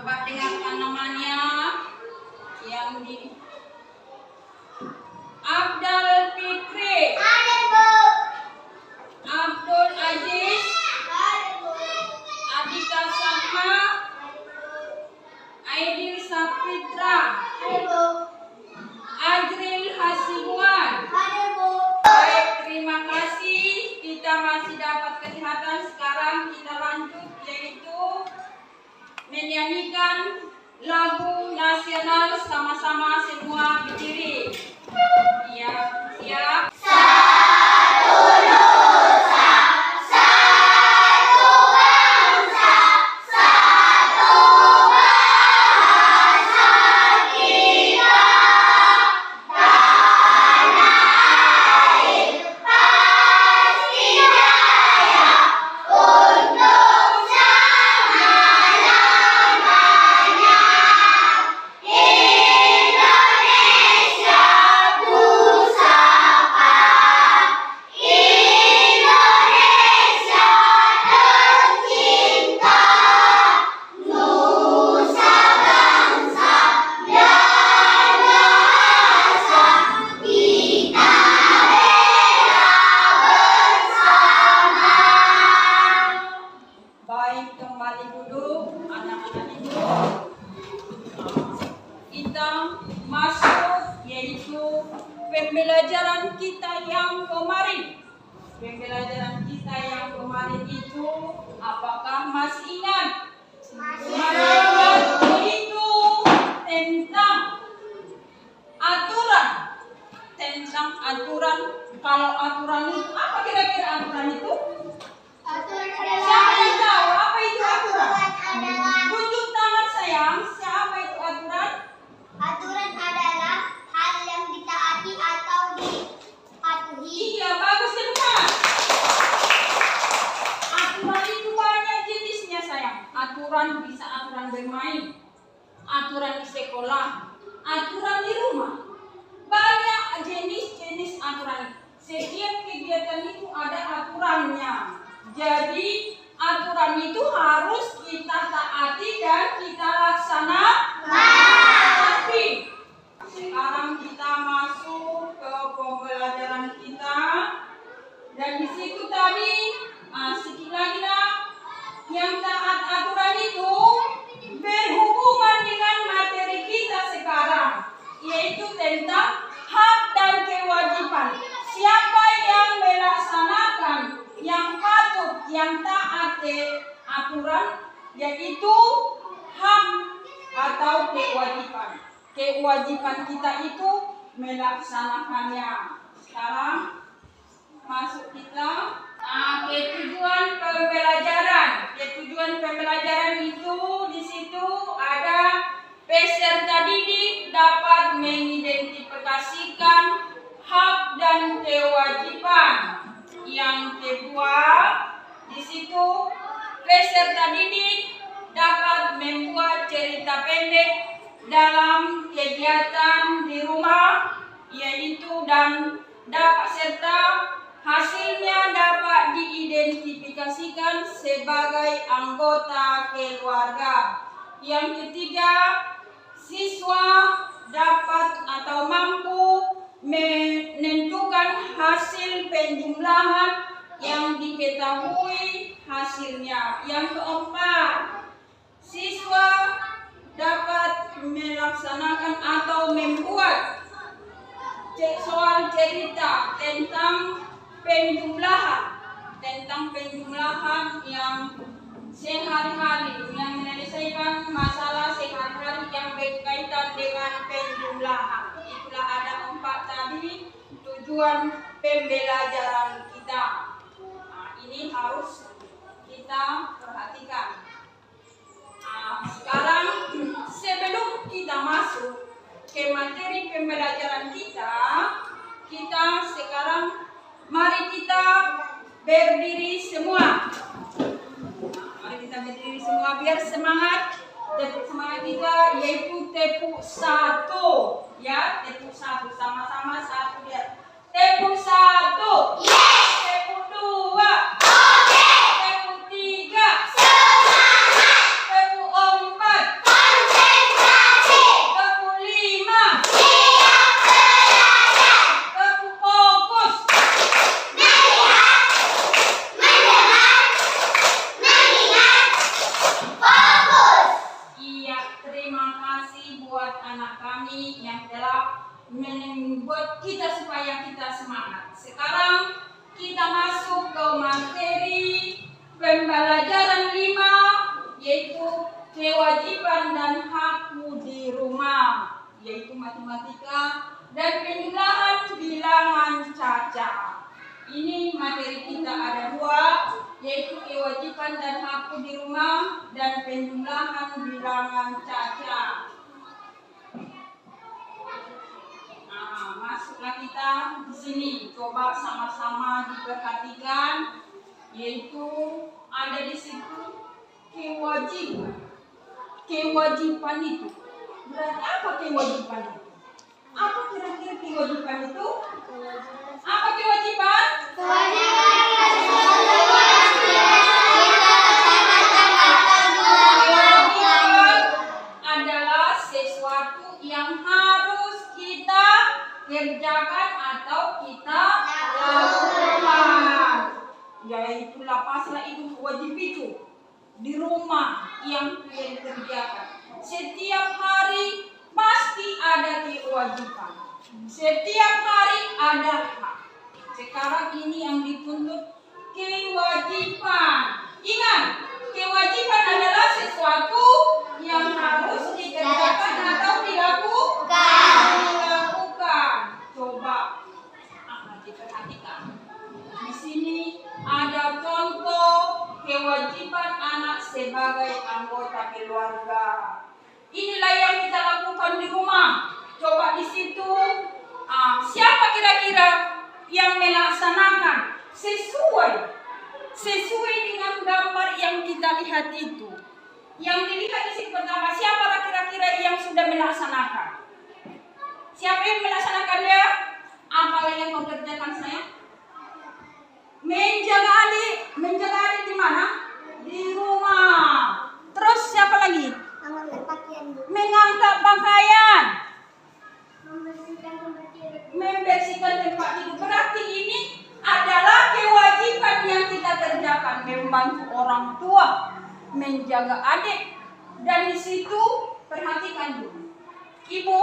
Coba dengarkan namanya yang di Abdul Fikri, Abdul Aziz, Adika Sama, Aidil Sapitra, Ajril Hasibuan. Baik, terima kasih. Kita masih dapat kesehatan. Sekarang kita lanjut, yaitu menyanyikan lagu nasional sama-sama semua berdiri. Ya, siap. Pembelajaran kita yang kemarin. Pembelajaran kita yang kemarin itu, apakah masih ingat? Itu tentang aturan. Tentang aturan. Kalau aturan itu, apa kira-kira aturan itu? Siapa yang tahu apa itu aturan? Tunjuk tangan sayang. Siapa itu aturan? Aturan adalah hal yang ditaati atau dipatuhi. Iya, bagus teman. Aturan itu banyak jenisnya sayang. Aturan bisa aturan bermain, aturan di sekolah, aturan di rumah. Banyak jenis-jenis aturan. Setiap kegiatan itu ada aturannya. Jadi aturan itu harus kita taati dan kita laksanakan. Tapi sekarang kita masuk ke pembelajaran kita, dan di situ tadi sedikit lagi lah, yang taat aturan itu berhubungan dengan materi kita sekarang, yaitu tentang hak dan kewajiban. Siapa yang melaksanakan, yang patuh, yang taat aturan, yaitu hak atau kewajiban. Kewajiban kita itu melaksanakannya. Sekarang masuk kita ke tujuan pembelajaran. Tujuan pembelajaran itu di situ ada peserta didik dapat mengidentifikasikan hak dan kewajiban. Yang kedua, di situ peserta didik dapat membuat cerita pendek dalam kegiatan di rumah, yaitu dan dapat serta hasilnya dapat diidentifikasikan sebagai anggota keluarga. Yang ketiga, siswa dapat atau mampu menentukan hasil penjumlahan yang diketahui hasilnya. Yang keempat, siswa dapat melaksanakan atau membuat soal cerita tentang penjumlahan yang sehari-hari, yang menyelesaikan masalah sehari-hari yang berkaitan dengan penjumlahan. Itulah ada 4 tadi tujuan pembelajaran kita. Ini harus kita perhatikan. Sekarang sebelum kita masuk ke materi pembelajaran kita sekarang mari kita berdiri semua. Mari kita berdiri semua biar semangat. Tepuk semangat kita yaitu tepuk 1. Ya, tepuk 1 sama-sama 1 ya. Tepuk 1. Tepuk 2. Tepuk 3. Tepuk 4. kewajiban dan hakku di rumah, yaitu matematika dan penjumlahan bilangan caca. Ini materi kita ada dua, yaitu kewajiban dan hakku di rumah dan penjumlahan bilangan caca. Nah, masuklah kita di sini. Coba sama-sama diperhatikan, yaitu ada di situ kewajiban. Kewajiban itu berarti apa kewajiban itu? Apa kira-kira kewajiban itu? Apa kewajiban? Kewajiban adalah sesuatu yang harus kita kerjakan atau kita lakukan. Yaitu lapaslah itu wajib itu di rumah yang kalian kerjakan. Setiap hari pasti ada kewajiban. Setiap hari ada hak. Sekarang ini yang dituntut kewajiban. Ingat, kewajiban adalah sesuatu yang harus dikerjakan atau dilakukan. Coba diperhatikan. Di sini ada contoh kewajiban anak sebagai anggota keluarga. Inilah yang kita lakukan di rumah. Coba di situ, siapa kira-kira yang melaksanakan sesuai dengan gambar yang kita lihat itu? Yang dilihat di sini pertama, siapa kira-kira yang sudah melaksanakan? Siapa yang melaksanakannya? Apa yang mau kerjakan saya? Menjaga adik di mana? Di rumah. Terus siapa lagi? Mengangkat pakaian. Membersihkan tempat tidur. Berarti ini adalah kewajiban yang kita kerjakan. Membantu orang tua, menjaga adik. Dan di situ perhatikan dulu. Ibu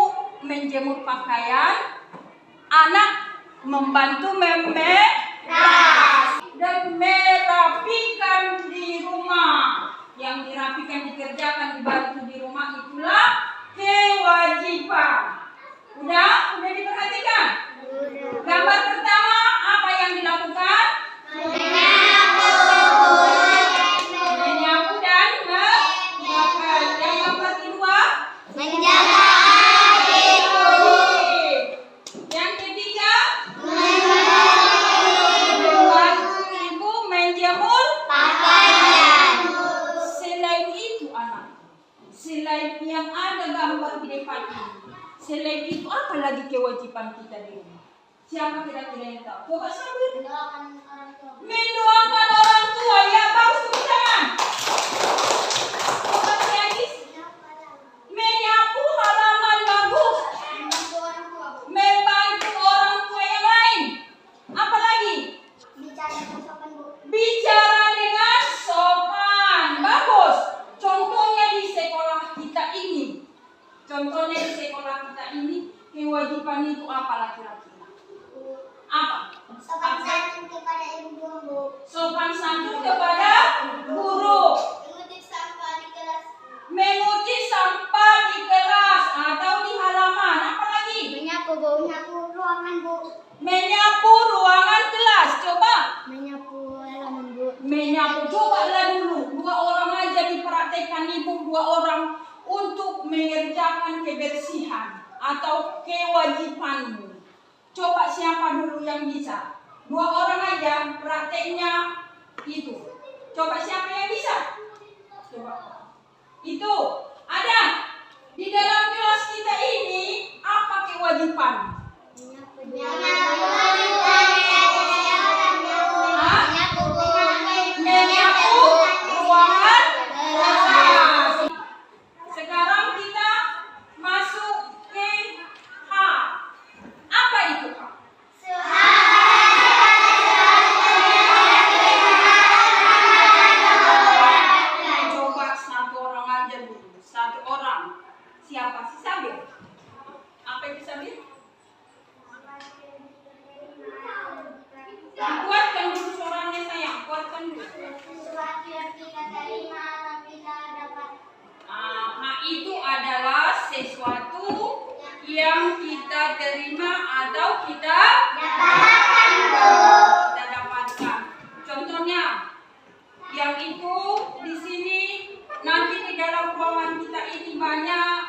menjemur pakaian, anak membantu dan merapikan di rumah. Yang dirapikan, dikerjakan, dibantu di rumah itulah kewajiban. Udah diperhatikan? Gambar pertama apa yang dilakukan? Menyapu dan menyiapkan. Yang gambar kedua? Menjaga adikku. Yang ketiga? Selain yang ada gambar di depan ini, selain itu apa lagi kewajiban kita di rumah? Siapa kira-kira yang tahu? Coba sambil mendoakan orang tua. Ya, bagus tepuk tangan. Coba lagi. Menyapu halaman, bagus. Membantu orang tua yang lain. Apa lagi? Bicara dengan sopan, bagus. Contohnya di sekolah kita ini. Kewajiban itu apa kira-kira? Apa? Sopan santun kepada ibu guru. Sopan santun kepada guru. Mengutip sampah di kelas atau di halaman. Apa lagi? Menyapu ruangan, Bu. Menyapu ruangan kelas. Coba. Menyapu halaman, Bu. Menyapu. Cobalah dulu. 2 orang aja dipraktekkan ibu, 2 orang untuk mengerjakan kebersihan atau kewajibanmu. Coba siapa dulu yang bisa? 2 orang aja prakteknya itu. Coba siapa yang bisa? Coba. Itu ada di dalam kelas kita ini. Apa kewajiban? Menyapu ruangan kelas. Sekarang kita masuk ke H. Apa itu H? Coba 1 orang aja dulu. adalah sesuatu yang kita terima atau kita dapatkan. Contohnya, yang itu di sini nanti di dalam ruangan kita ini banyak.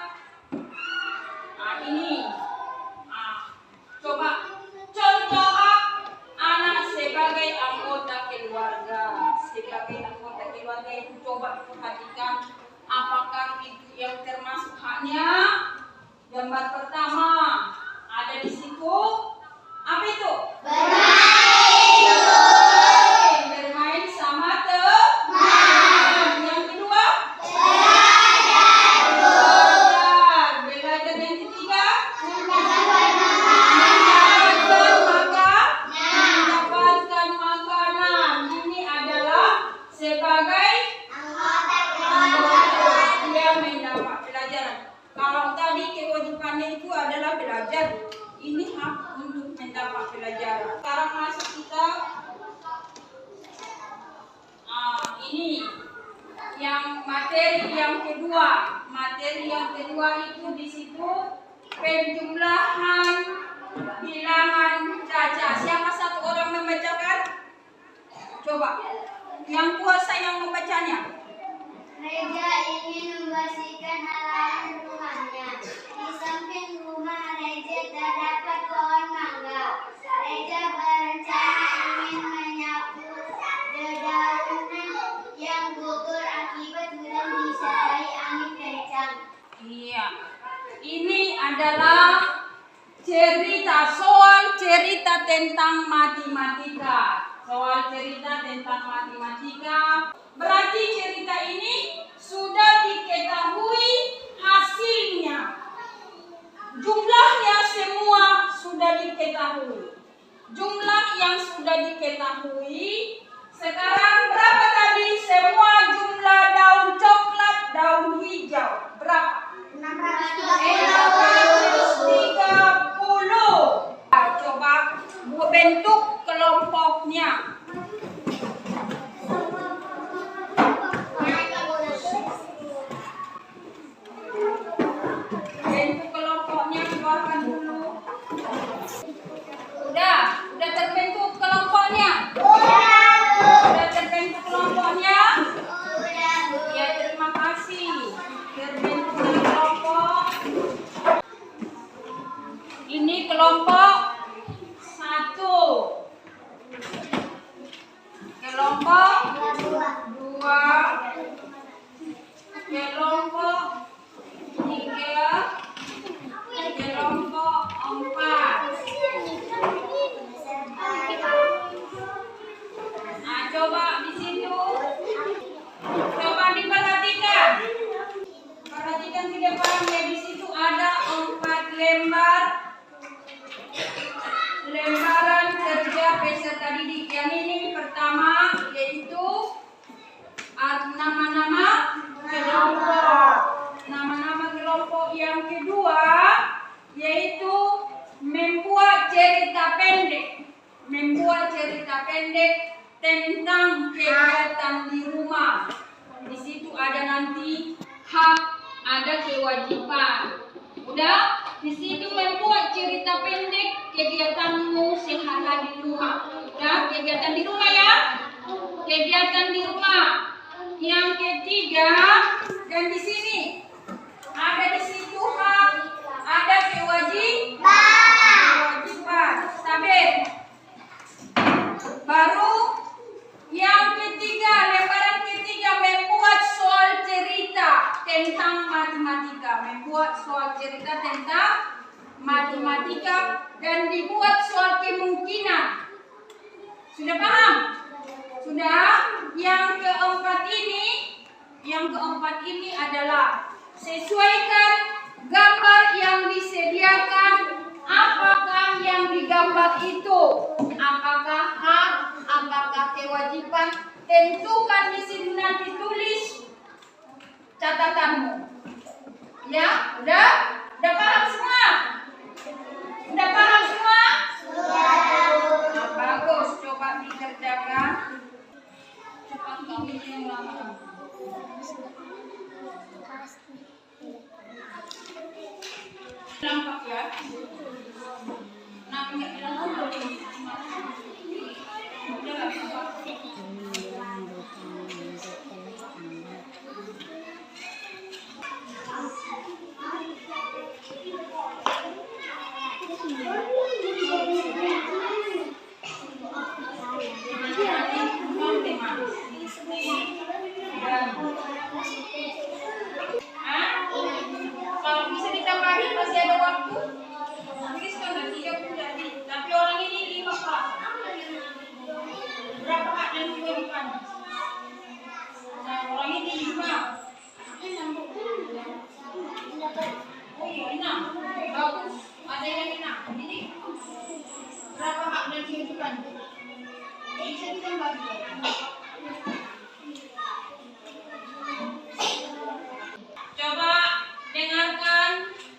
Nah, ini. Coba contoh anak sebagai anggota keluarga. Sebagai anggota keluarga itu coba perhatikan apakah itu yang termasuk haknya. Gambar pertama ada di situ. Apa itu? Bermain sama teman. Yang kedua? Belajar. Yang ketiga? Mendapatkan makanan. Ini adalah sebagai anggota dia mendapat pelajaran. Kalau tadi kewajibannya itu adalah belajar, ini hak untuk mendapat pelajaran. Sekarang masuk kita, ini yang materi yang kedua. Materi yang kedua itu di situ penjumlahan bilangan caca. Siapa satu orang membacakan? Coba, yang kuasa yang membacanya. Reja ingin membersihkan halaman rumahnya. Di samping rumah Reja terdapat pohon mangga. Reja berencana ingin menyapu dedaunan yang gugur akibat hujan disertai angin kencang. Iya, ini adalah soal cerita tentang matematika. Soal cerita tentang matematika. Berarti cerita ini sudah diketahui hasilnya. Jumlahnya semua sudah diketahui. Jumlah yang sudah diketahui. Sekarang berapa tadi semua jumlah daun coklat, daun hijau? Berapa? 630. Coba bentuk kelompoknya. Bentuk kelompoknya keluarkan dulu. Udah terbentuk kelompoknya. Udah terbentuk kelompoknya. Ya, terima kasih. Terbentuk kelompok. Ini kelompok 1. Kelompok 2. Kelompok 3. Kelompok 4. Nah, coba di situ. Coba diperhatikan. Perhatikan di depannya, di situ ada 4 lembaran kerja peserta didik. Yang ini pertama yaitu nama-nama kelompok. Nama-nama kelompok yang kedua yaitu membuat cerita pendek. Membuat cerita pendek tentang kegiatan di rumah. Di situ ada nanti hak, ada kewajiban. Udah, di situ membuat cerita pendek kegiatanmu sehari di rumah. Udah, kegiatan di rumah ya. Kegiatan di rumah. Yang ketiga, dan di sini ada di situ hak, ada kewajiban. Sabar. Baru yang ketiga, lembaran ketiga membuat soal cerita tentang matematika. Membuat soal cerita tentang matematika dan dibuat soal kemungkinan. Sudah paham? Sudah? Yang keempat ini adalah sesuaikan gambar yang disediakan. Apakah yang digambar itu? Apakah hak? Apakah kewajiban? Tentukan di sini, nanti tulis catatanmu. Ya, udah paham semua? Udah paham semua? Nah, bagus, coba dikerjakan. Cepat kami yang lama. Lampak ya. Nah, enggak lampak. Udah lah, lampak. Kalau bisa ditambahin masih ada waktu. Tulis kan nanti 30 jadi. Tapi orang ini 5 Pak. Berapa Kak dan kehidupan? Nah, orang ini 5. Oh iya 6. Bagus. Ada yang 6. Ini berapa hak dan kehidupan? Bisa ditambah. Coba dengarkan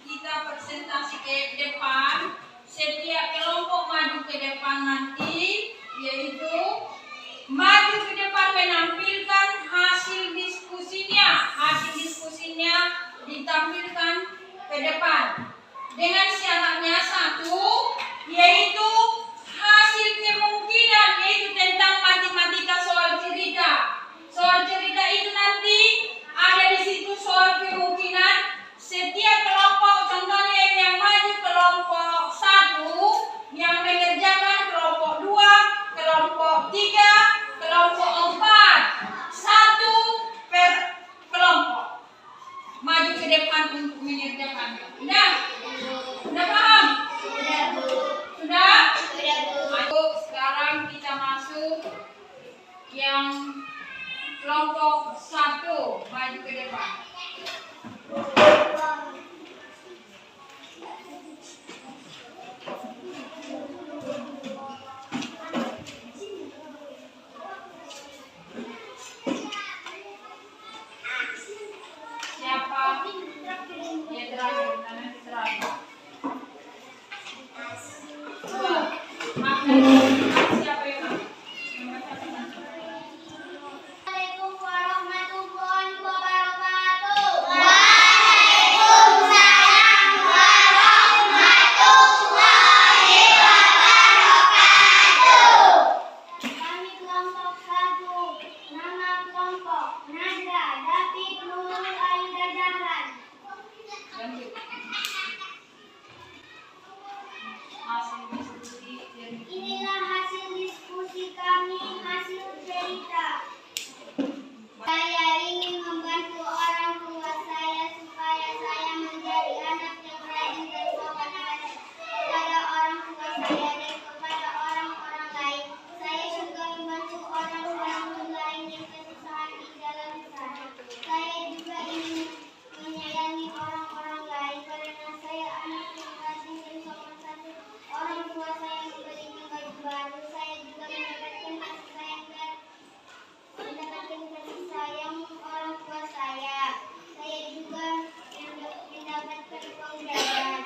kita presentasi ke depan. Setiap kelompok maju ke depan nanti, yaitu maju ke depan menampilkan hasil diskusinya. Hasil diskusinya ditampilkan ke depan dengan syaratnya 1, yaitu hasil kemungkinan, yaitu tentang matematika soal cerita. Soal cerita itu nanti ada di situ soal kemungkinan. Setiap kelompok, contohnya yang maju kelompok 1, yang mengerjakan kelompok 2, kelompok 3, kelompok 4. 1 per kelompok. Maju ke depan untuk mengerjakannya. Sudah paham? Sudah, Bu. Sudah? Sudah, Bu. Ayo sekarang kita masuk yang kelompok 1, maju ke depan. Siapa? Ya terakhir, nanti terakhir. Dua. Siapa yang Assalamualaikum warahmatullahi wabarakatuh. Waalaikumsalam warahmatullahi wabarakatuh. Kami kelompok 1. Nama kelompok Nadra David Nurul Aida Dahlan. lanjut? Hasil diskusi dari Inilah hasil diskusi kami, hasil cerita. Saya ingin membantu orang tua saya supaya saya menjadi anak yang rajin dan sopan hati kepada orang tua saya dan kepada orang-orang lain. Saya juga membantu orang-orang lain yang kesusahan di jalan sana. Saya juga ingin menyayangi orang-orang lain karena saya anak yang rajin dan sopan hati. Orang tua saya membelikan baju baru. Saya juga mendapatkan kasih sayang orang tua saya. Saya juga mendapatkan uang jajan.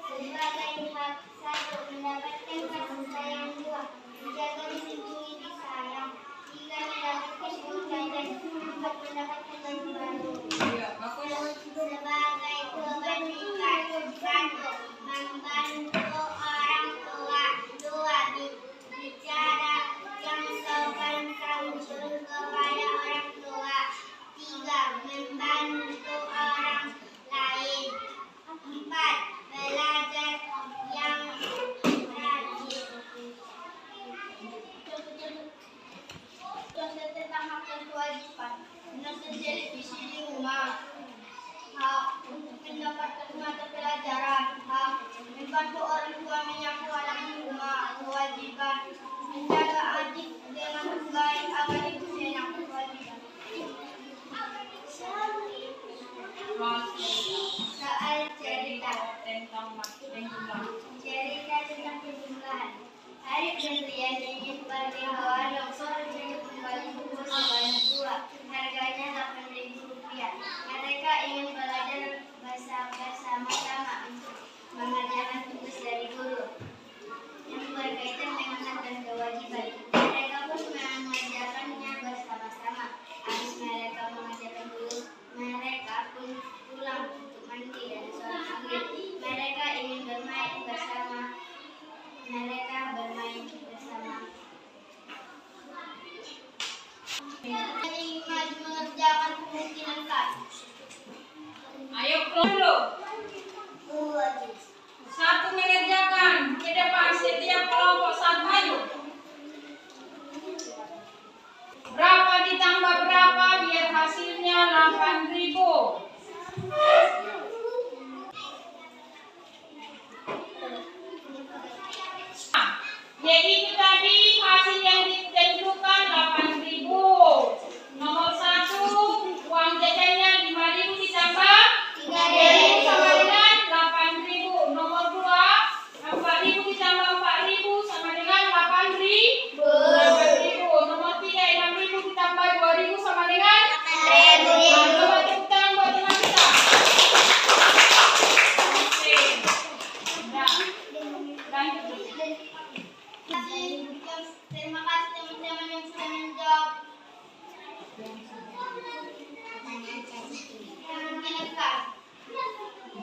Sebagai hak 1, mendapatkan kasih sayang 2, dijaga, dilindungi, disayang. 3, mendapatkan uang jajan. 4, mendapatkan baju baru. ya, bagus. Sebagai kebaikan 1, membantu orang tua. 2, bicara yang sopan santun kepada orang tua. 3, membantu orang lain. 4, belajar yang rajin. Contoh tentang hak dan kewajiban. Menonton televisi di rumah. Hak untuk mendapatkan mata pelajaran. Hak membantu orang tua menyapu anak di rumah. Kewajiban menjaga adik dengan baik agar ibu senang. Kewajiban. Soal cerita. Tentang jumlah. Cerita tentang kejumlahan. Arif dan Rian ingin pergi hawa longsor dengan kembali buku sebanyak 2. Harganya Rp8.000. Mereka ingin belajar bersama-sama untuk mengerjakan tugas dari guru yang berkaitan dengan hak dan kewajiban. Mereka pun mengerjakannya bersama-sama. Habis mereka mengerjakan tugas, mereka pun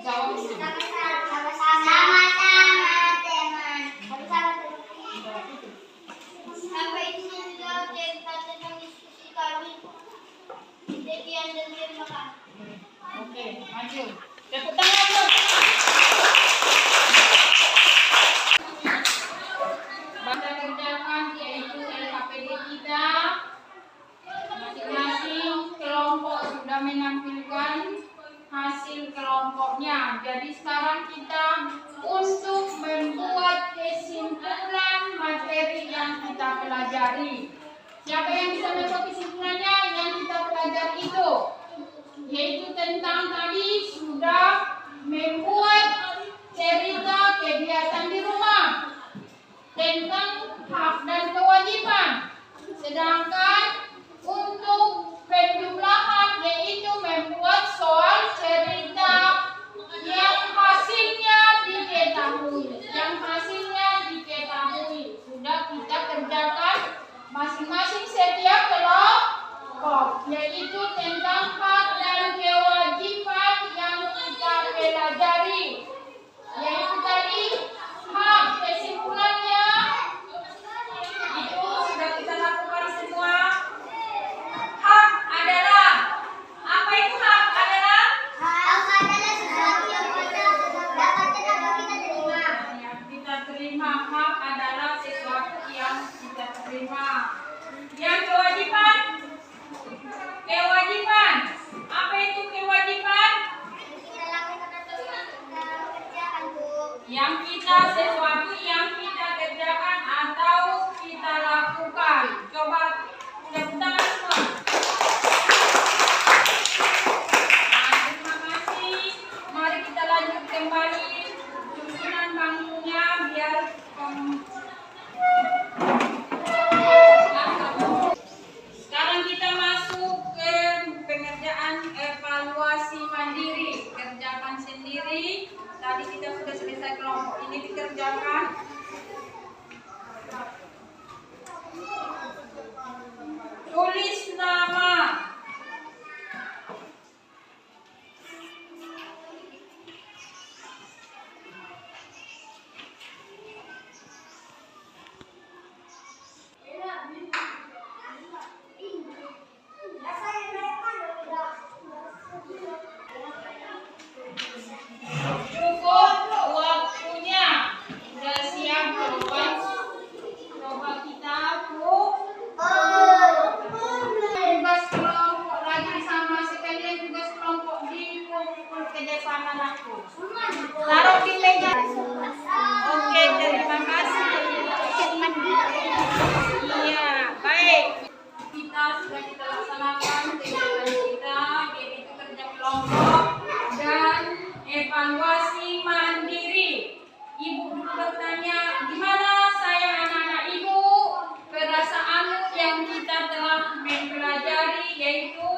Jawab dulu. Sama-sama teman. Sampai di sini dulu cerita tentang diskusi kami. Sekian dan terima kasih. Oke, maju. Tepuk tangan dulu. Baca kerjakan yaitu LKPD kita. Masing-masing kelompok sudah menampilkan hasil kelompoknya. Jadi sekarang kita untuk membuat kesimpulan materi yang kita pelajari. Siapa yang bisa membuat kesimpulannya yang kita pelajari itu? Yaitu tentang tadi sudah membuat cerita kegiatan di rumah tentang hak dan kewajiban. Sedangkan untuk penjumlahan yaitu membuat soal cerita yang hasilnya diketahui. Sudah kita kerjakan masing-masing setiap kelompok, yaitu tentang hak dan kewajiban yang kita pelajari. Yaitu tadi hak, kesimpulannya itu sudah kita lakukan semua. Hak adalah apa itu hak adalah? Hak adalah sesuatu yang dapat kita terima. Yang kita terima. Hak adalah sesuatu yang kita terima. Yang kewajiban? Kewajiban. Apa itu kewajiban? Kita lakukan atau kita kerjakan, Bu. Yang kita sesuatu yang kita kerjakan atau kita lakukan. Coba tepuk tangan semua. Nah, terima kasih. Mari kita lanjut kembali susunan bangkunya biar sekarang kita masuk ke pengerjaan evaluasi mandiri. Kerjakan sendiri. Tadi kita sudah selesai kelompok ini dikerjakan. Tulis nama. Cukup waktunya. Sudah siap coba kita, Bu. Tugas kelompok lagi sama sekalian tugas kelompok dikumpul ke depan anakku. Taruh di meja. Oke, terima kasih. Iya, baik. Kita sudah kita laksanakan kegiatan kita, yaitu kerja kelompok dan evaluasi mandiri. Ibu guru bertanya, gimana saya anak-anak ibu perasaan yang kita telah mempelajari yaitu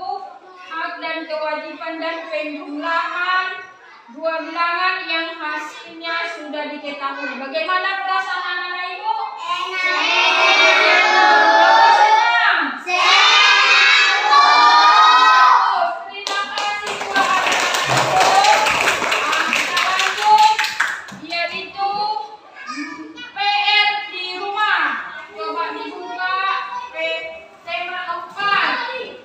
hak dan kewajiban dan penjumlahan dua bilangan yang hasilnya sudah diketahui. Bagaimana perasaan anak-anak ibu? Senang. Terima kasih buat anak-anakku. Yaitu PR di rumah. Coba dibuka tema 4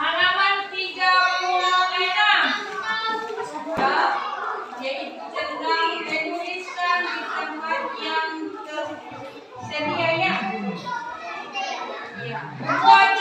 halaman 36, yaitu tentang menuliskan di tempat yang tersedia ya. Membuat